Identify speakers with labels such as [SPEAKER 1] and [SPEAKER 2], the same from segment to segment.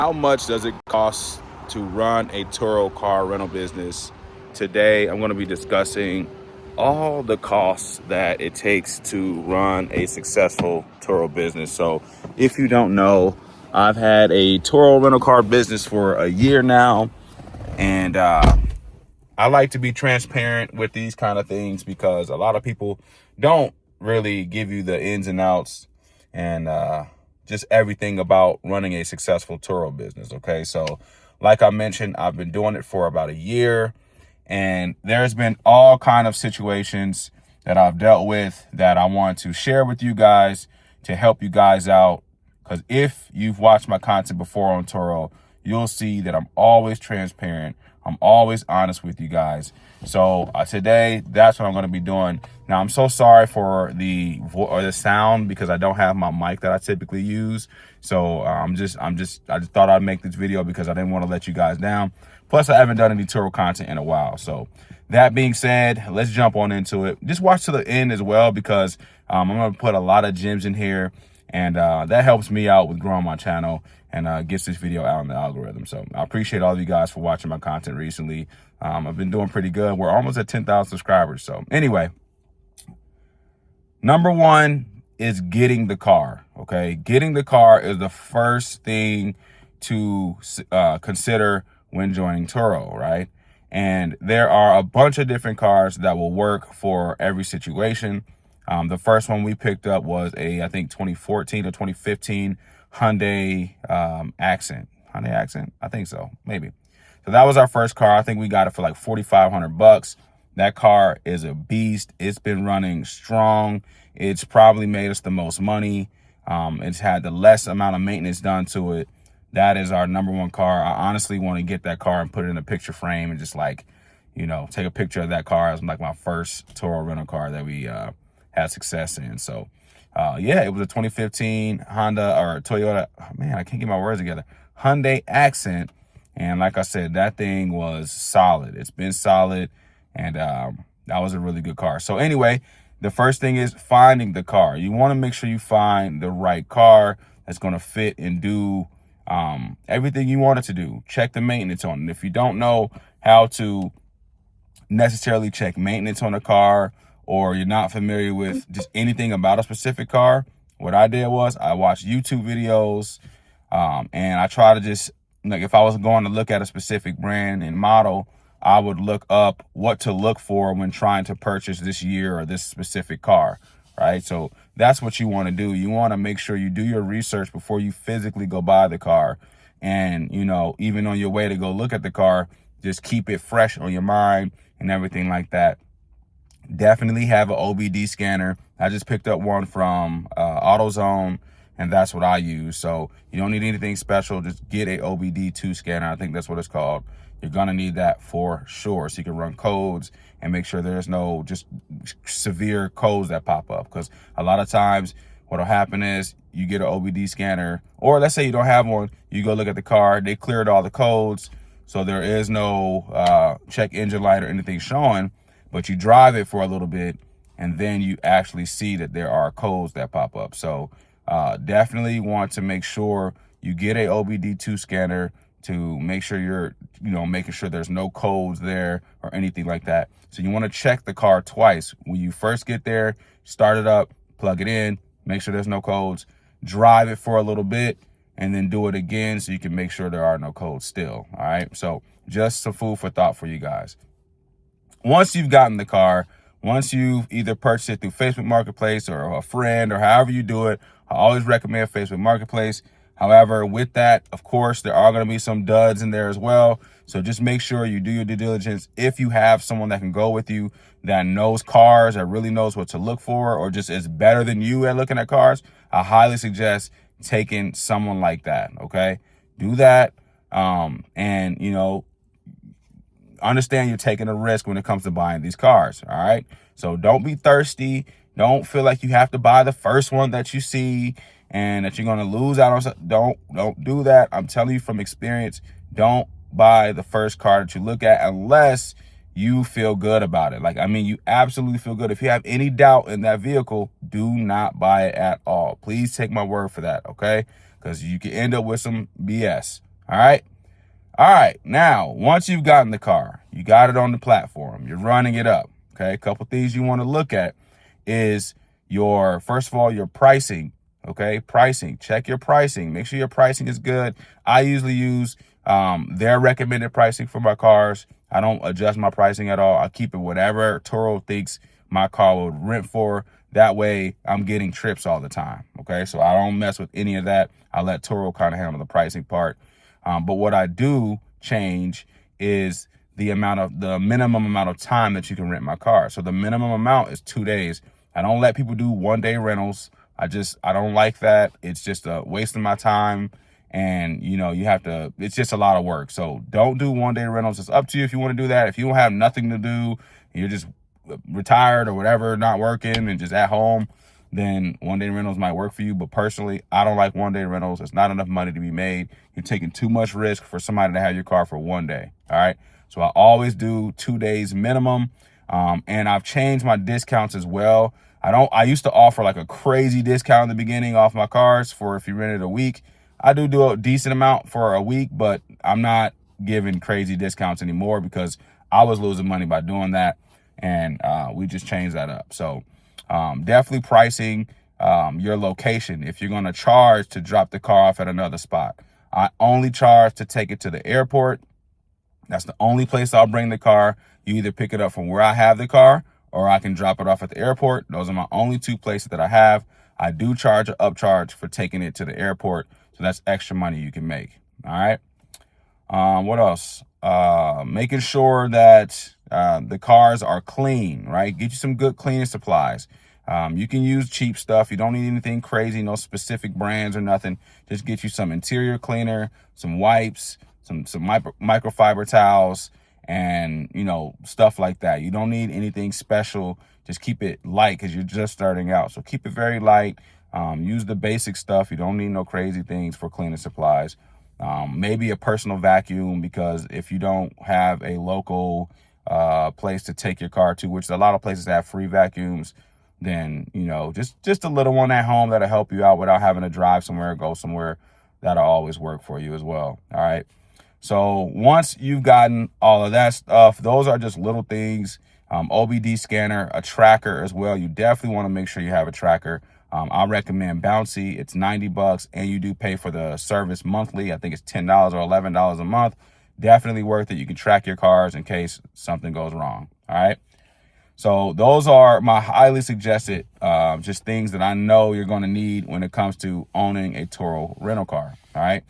[SPEAKER 1] How much does it cost to run a Turo car rental business? Today, I'm going to be discussing all the costs that it takes to run a successful Turo business. So, if you don't know, I've had a Turo rental car business for a year now, and I like to be transparent with these kind of things because a lot of people don't really give you the ins and outs and just everything about running a successful Turo business. Okay, so like I mentioned, I've been doing it for about a year, and there's been all kind of situations that I've dealt with that I want to share with you guys to help you guys out. Because if you've watched my content before on Turo, you'll see that I'm always transparent. I'm always honest with you guys. So today, that's what I'm going to be doing. Now, I'm so sorry for the sound because I don't have my mic that I typically use. So I just thought I'd make this video because I didn't want to let you guys down. Plus, I haven't done any Turo content in a while. So that being said, let's jump on into it. Just watch to the end as well because I'm going to put a lot of gems in here. And that helps me out with growing my channel and gets this video out in the algorithm. So I appreciate all of you guys for watching my content recently. I've been doing pretty good. We're almost at 10,000 subscribers. So anyway, number one is getting the car. Okay, getting the car is the first thing to consider when joining Turo, right? And there are a bunch of different cars that will work for every situation. The first one we picked up was I think 2014 or 2015 Hyundai Accent. Hyundai Accent? I think so, maybe. So that was our first car. I think we got it for like $4,500. That car is a beast. It's been running strong. It's probably made us the most money. It's had the less amount of maintenance done to it. That is our number one car. I honestly want to get that car and put it in a picture frame and just like, take a picture of that car as like my first Turo rental car that we had success in. So yeah, it was a 2015 Honda or Toyota. Oh, man, I can't get my words together. Hyundai Accent. And like I said, that thing was solid. It's been solid. And that was a really good car. So anyway, the first thing is finding the car. You want to make sure you find the right car that's going to fit and do everything you want it to do. Check the maintenance on it. If you don't know how to necessarily check maintenance on a car, or you're not familiar with just anything about a specific car, what I did was I watched YouTube videos and I try to just, like, if I was going to look at a specific brand and model, I would look up what to look for when trying to purchase this year or this specific car, right? So that's what you want to do. You want to make sure you do your research before you physically go buy the car. And, even on your way to go look at the car, just keep it fresh on your mind and everything like that. Definitely have an OBD scanner. I just picked up one from AutoZone, and that's what I use. So you don't need anything special. Just get a OBD2 scanner. I think that's what it's called. You're going to need that for sure, so you can run codes and make sure there's no just severe codes that pop up. Because a lot of times what will happen is you get an OBD scanner, or let's say you don't have one, you go look at the car, they cleared all the codes, so there is no check engine light or anything showing, but you drive it for a little bit, and then you actually see that there are codes that pop up. So definitely want to make sure you get a OBD2 scanner to make sure you're, making sure there's no codes there or anything like that. So you want to check the car twice. When you first get there, start it up, plug it in, make sure there's no codes, drive it for a little bit, and then do it again so you can make sure there are no codes still. All right. So just some food for thought for you guys. Once you've gotten the car, once you've either purchased it through Facebook Marketplace or a friend or however you do it, I always recommend Facebook Marketplace. However, with that, of course, there are going to be some duds in there as well. So just make sure you do your due diligence. If you have someone that can go with you that knows cars, that really knows what to look for, or just is better than you at looking at cars, I highly suggest taking someone like that. Okay, do that. And, understand you're taking a risk when it comes to buying these cars. All right. So don't be thirsty. Don't feel like you have to buy the first one that you see and that you're going to lose out on something. Don't do that. I'm telling you from experience, don't buy the first car that you look at unless you feel good about it. You absolutely feel good. If you have any doubt in that vehicle, do not buy it at all. Please take my word for that. Okay. Because you can end up with some BS. All right. All right. Now, once you've gotten the car, you got it on the platform, you're running it up. Okay. A couple things you want to look at is first of all, your pricing. Okay. Pricing. Check your pricing. Make sure your pricing is good. I usually use their recommended pricing for my cars. I don't adjust my pricing at all. I keep it whatever Turo thinks my car will rent for. That way I'm getting trips all the time. Okay. So I don't mess with any of that. I let Turo kind of handle the pricing part. But what I do change is the minimum amount of time that you can rent my car. So the minimum amount is 2 days. I don't let people do 1 day rentals. I don't like that. It's just a waste of my time. And it's just a lot of work. So don't do 1 day rentals. It's up to you if you want to do that. If you don't have nothing to do, you're just retired or whatever, not working and just at home, then 1 day rentals might work for you. But personally, I don't like 1 day rentals. It's not enough money to be made. You're taking too much risk for somebody to have your car for 1 day. All right. So I always do 2 days minimum. And I've changed my discounts as well. I used to offer like a crazy discount in the beginning off my cars for if you rented a week. I do a decent amount for a week, but I'm not giving crazy discounts anymore because I was losing money by doing that. And we just changed that up. So definitely pricing your location. If you're going to charge to drop the car off at another spot, I only charge to take it to the airport. That's the only place I'll bring the car. You either pick it up from where I have the car or I can drop it off at the airport. Those are my only two places that I have. I do charge an upcharge for taking it to the airport. So that's extra money you can make. All right. What else? Making sure that the cars are clean, right? Get you some good cleaning supplies. You can use cheap stuff. You don't need anything crazy, no specific brands or nothing. Just get you some interior cleaner, some wipes, some microfiber towels, and stuff like that. You don't need anything special. Just keep it light because you're just starting out. So keep it very light. Use the basic stuff. You don't need no crazy things for cleaning supplies. Maybe a personal vacuum, because if you don't have a local place to take your car to, which a lot of places have free vacuums, then just a little one at home that'll help you out without having to drive somewhere or go somewhere. That'll always work for you as well. All right. So once you've gotten all of that stuff, those are just little things. OBD scanner, a tracker as well. You definitely want to make sure you have a tracker. I recommend Bouncy. It's $90 and you do pay for the service monthly. I think it's $10 or $11 a month. Definitely worth it. You can track your cars in case something goes wrong. All right. So those are my highly suggested just things that I know you're going to need when it comes to owning a Turo rental car. All right.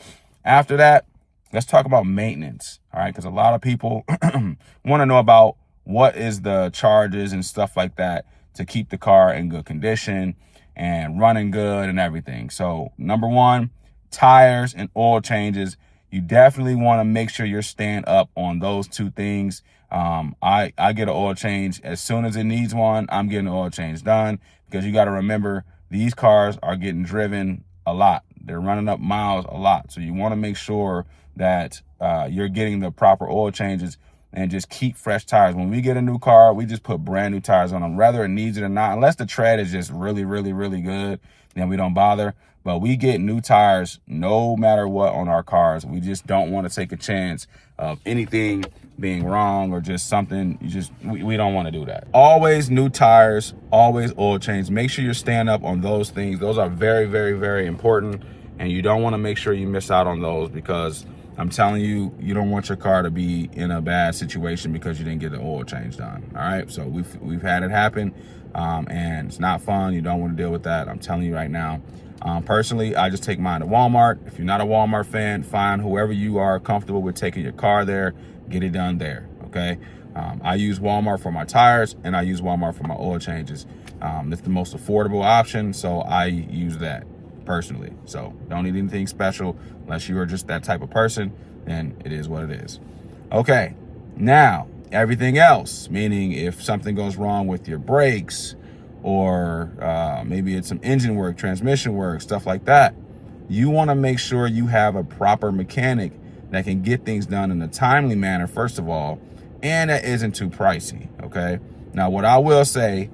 [SPEAKER 1] After that, let's talk about maintenance. All right. Because a lot of people want to know about what is the charges and stuff like that to keep the car in good condition and running good and everything. So number one, tires and oil changes. You definitely want to make sure you're staying up on those two things. I get an oil change as soon as it needs one. I'm getting an oil change done, because you got to remember these cars are getting driven a lot. They're running up miles a lot. So you want to make sure that you're getting the proper oil changes and just keep fresh tires. When we get a new car, we just put brand new tires on them, whether it needs it or not. Unless the tread is just really, really, really good, then we don't bother. But we get new tires no matter what on our cars. We just don't want to take a chance of anything being wrong or just something. We don't want to do that. Always new tires, always oil change. Make sure you're staying up on those things. Those are very, very, very important. And you don't want to make sure you miss out on those, because I'm telling you, you don't want your car to be in a bad situation because you didn't get the oil change done. All right. So we've had it happen, and it's not fun. You don't want to deal with that. I'm telling you right now. Personally, I just take mine to Walmart. If you're not a Walmart fan, find whoever you are comfortable with taking your car there, get it done there. Okay. I use Walmart for my tires and I use Walmart for my oil changes. It's the most affordable option. So I use that personally. So don't need anything special unless you are just that type of person, then it is what it is. Okay. Now, everything else, meaning if something goes wrong with your brakes, or maybe it's some engine work, transmission work, stuff like that, you want to make sure you have a proper mechanic that can get things done in a timely manner, first of all, and that isn't too pricey. Okay. Now, what I will say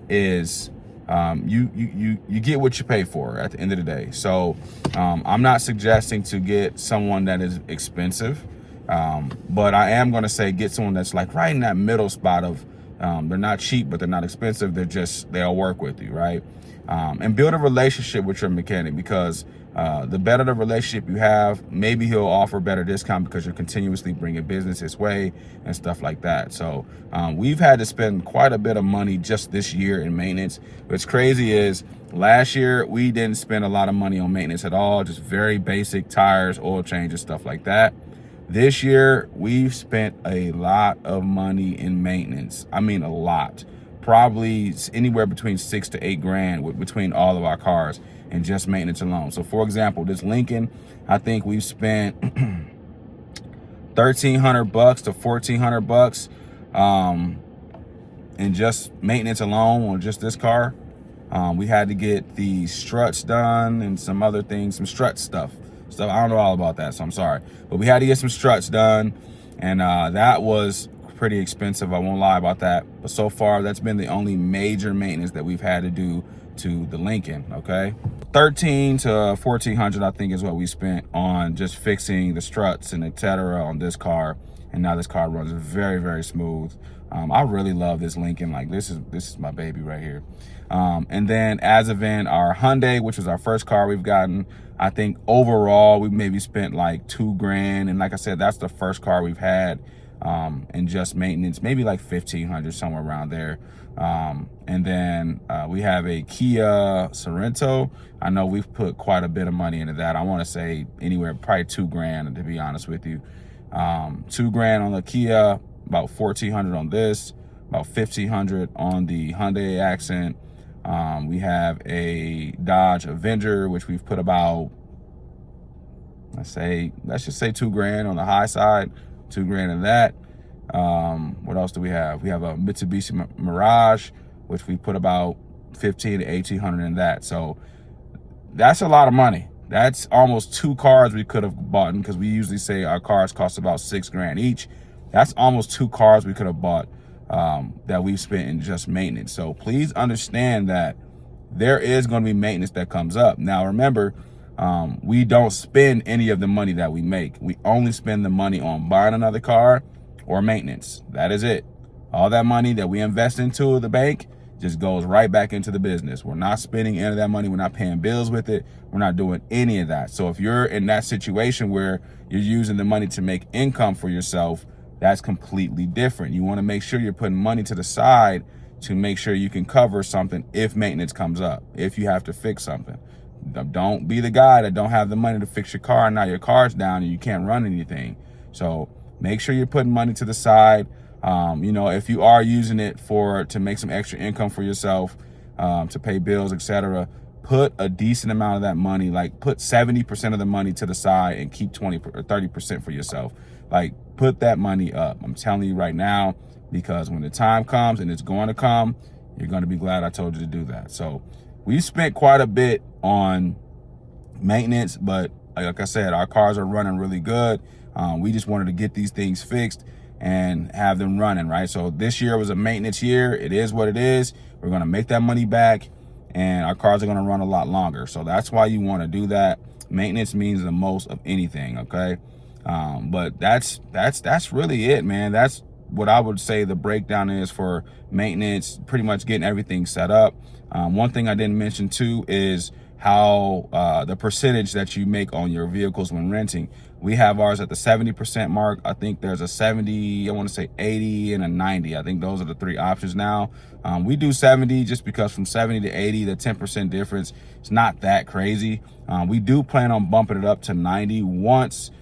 [SPEAKER 1] is you get what you pay for at the end of the day. So I'm not suggesting to get someone that is expensive, but I am going to say get someone that's like right in that middle spot of they're not cheap, but they're not expensive. They'll work with you, right? And build a relationship with your mechanic, because the better the relationship you have, maybe he'll offer better discount because you're continuously bringing business his way and stuff like that. So we've had to spend quite a bit of money just this year in maintenance. What's crazy is last year we didn't spend a lot of money on maintenance at all, just very basic tires, oil changes, stuff like that. This year we've spent a lot of money in maintenance. I mean, a lot. Probably anywhere between 6 to 8 grand between all of our cars and just maintenance alone. So for example, this Lincoln, I think we've spent $1,300 to $1,400 in just maintenance alone on just this car. We had to get the struts done and some other things, some strut stuff. I don't know all about that, so I'm sorry. But we had to get some struts done, and that was pretty expensive. I won't lie about that. But so far, that's been the only major maintenance that we've had to do to the Lincoln, okay? 13 to 1400, I think, is what we spent on just fixing the struts and etc. on this car. And now this car runs very, very smooth. I really love this Lincoln. Like, this is my baby right here. And then as of in our Hyundai, which was our first car we've gotten, I think overall we maybe spent like 2 grand. And like I said, that's the first car we've had and just maintenance, maybe like 1,500, somewhere around there. And then we have a Kia Sorento. I know we've put quite a bit of money into that. I want to say anywhere, probably 2 grand, to be honest with you. 2 grand on the Kia, about 1,400 on this, about 1,500 on the Hyundai Accent. We have a Dodge Avenger, which we've put about, let's just say 2 grand on the high side, 2 grand in that. What else do we have? We have a Mitsubishi Mirage, which we put about 1,500 to 1,800 in that. So that's a lot of money. That's almost 2 cars we could have bought, because we usually say our cars cost about 6 grand each. That's almost 2 cars we could have bought that we've spent in just maintenance. So please understand that there is going to be maintenance that comes up. Now remember, we don't spend any of the money that we make. We only spend the money on buying another car or maintenance. That is it. All that money that we invest into the bank just goes right back into the business. We're not spending any of that money. We're not paying bills with it. We're not doing any of that. So if you're in that situation where you're using the money to make income for yourself, that's completely different. You want to make sure you're putting money to the side to make sure you can cover something if maintenance comes up, if you have to fix something. Don't be the guy that don't have the money to fix your car and now your car's down and you can't run anything. So make sure you're putting money to the side. You know, if you are using it to make some extra income for yourself, to pay bills, etc., put a decent amount of that money, like put 70% of the money to the side and keep 20 or 30% for yourself. Like, put that money up. I'm telling you right now, because when the time comes, and it's going to come, you're going to be glad I told you to do that. So we spent quite a bit on maintenance, but like I said, our cars are running really good. We just wanted to get these things fixed and have them running, right? So this year was a maintenance year. It is what it is. We're going to make that money back, and our cars are going to run a lot longer. So that's why you want to do that. Maintenance means the most of anything, okay? But that's really it, man. That's what I would say the breakdown is for maintenance, pretty much getting everything set up. One thing I didn't mention too is how the percentage that you make on your vehicles when renting. We have ours at the 70% mark. I think there's a 70, I want to say 80 and a 90. I think those are the 3 options now. We do 70 just because from 70 to 80, the 10% difference, it's not that crazy. We do plan on bumping it up to 90 once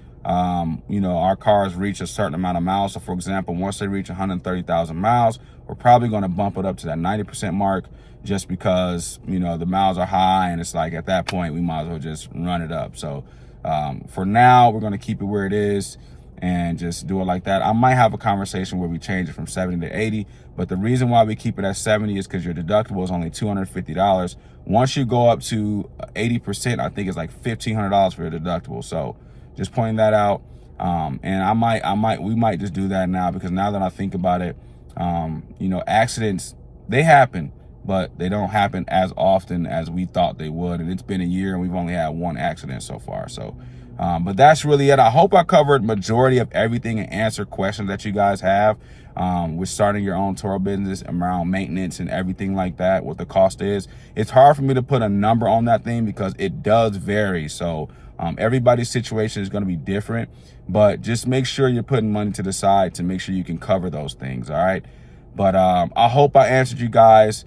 [SPEAKER 1] you know, our cars reach a certain amount of miles. So for example, once they reach 130,000 miles, we're probably going to bump it up to that 90% mark, just because, you know, the miles are high, and it's like at that point we might as well just run it up. So for now, we're going to keep it where it is and just do it like that. I might have a conversation where we change it from 70 to 80, but the reason why we keep it at 70 is because your deductible is only $250. Once you go up to 80%, I think it's like $1,500 for your deductible. So just pointing that out. And we might just do that now, because now that I think about it, you know, accidents, they happen. but they don't happen as often as we thought they would. And it's been a year and we've only had one accident so far. So, but that's really it. I hope I covered majority of everything and answered questions that you guys have with starting your own Turo business around maintenance and everything like that, what the cost is. It's hard for me to put a number on that thing because it does vary. So everybody's situation is going to be different, but just make sure you're putting money to the side to make sure you can cover those things. All right. But I hope I answered you guys.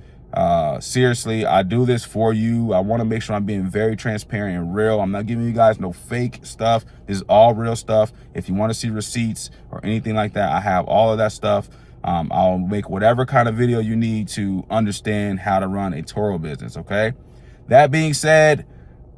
[SPEAKER 1] Seriously, I do this for you. I want to make sure I'm being very transparent and real. I'm not giving you guys no fake stuff. This is all real stuff. If you want to see receipts or anything like that, I have all of that stuff. I'll make whatever kind of video you need to understand how to run a Turo business. Okay. That being said,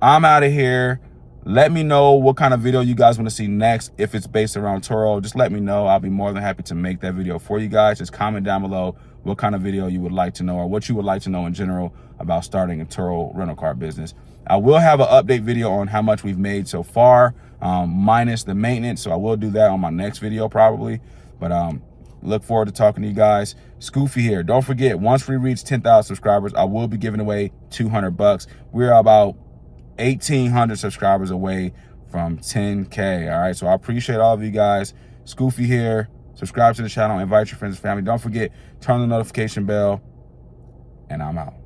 [SPEAKER 1] I'm out of here. Let me know what kind of video you guys want to see next. If it's based around Turo, just let me know. I'll be more than happy to make that video for you guys. Just comment down below what kind of video you would like to know or what you would like to know in general about starting a Turo rental car business. I will have an update video on how much we've made so far, minus the maintenance. So I will do that on my next video probably. But look forward to talking to you guys. Scoofy here. Don't forget, once we reach 10,000 subscribers, I will be giving away $200. We're about 1,800 subscribers away from 10K. All right. So I appreciate all of you guys. Scoofy here. Subscribe to the channel. Invite your friends and family. Don't forget, turn the notification bell. And I'm out.